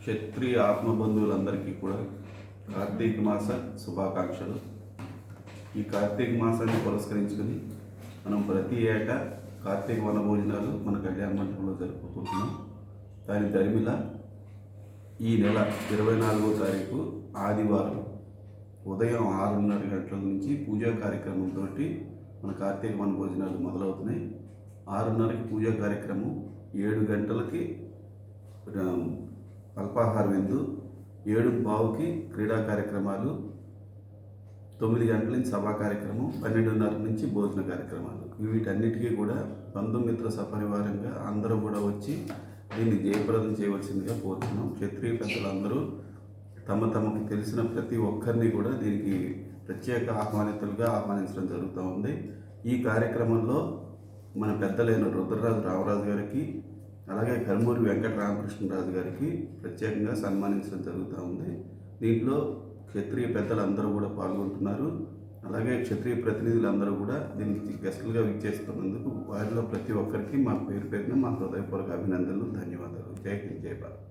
క్షత్రియ ఆత్మబంధువులందరికీ కూడా కార్తీక మాస శుభాకాంక్షలు. ఈ కార్తీక మాసాన్ని పురస్కరించుకుని మనం ప్రతి ఏటా కార్తీక వనభోజనాలు మన కళ్యాణ మండపంలో జరుపుకుంటున్నాం. దాని దరిమిల ఈ నెల 24వ తారీఖు ఆదివారం ఉదయం 6:30 గంటల నుంచి పూజా కార్యక్రమంతో మన కార్తీక వనభోజనాలు మొదలవుతున్నాయి. 6:30కి పూజా కార్యక్రమం, 7 గంటలకి అల్పాహార విందు, 7:15కి క్రీడా కార్యక్రమాలు, 9 గంటల నుంచి సభా కార్యక్రమం, 12:30 నుంచి భోజన కార్యక్రమాలు. వీటన్నిటికీ కూడా బంధుమిత్ర సపరివారంగా అందరూ కూడా వచ్చి దీన్ని జయప్రదం చేయవలసిందిగా కోరుతున్నాం. క్షత్రియ పెద్దలందరూ తమకు తెలిసిన ప్రతి ఒక్కరిని కూడా దీనికి ప్రత్యేక ఆహ్వానితులుగా ఆహ్వానించడం జరుగుతూ ఉంది. ఈ కార్యక్రమంలో మన పెద్దలైన రుద్రరాజు రామరాజు గారికి, అలాగే కర్మూరి వెంకట రామకృష్ణరాజు గారికి ప్రత్యేకంగా సన్మానించడం జరుగుతూ ఉంది. దీంట్లో క్షత్రియ పెద్దలందరూ కూడా పాల్గొంటున్నారు. అలాగే క్షత్రియ ప్రతినిధులందరూ కూడా దీనికి గెస్టులుగా విచ్చేస్తున్నందుకు వారిలో ప్రతి ఒక్కరికి మా పేరున మా హృదయపూర్వక అభినందనలు, ధన్యవాదాలు. జై హింద్, జై భారత్.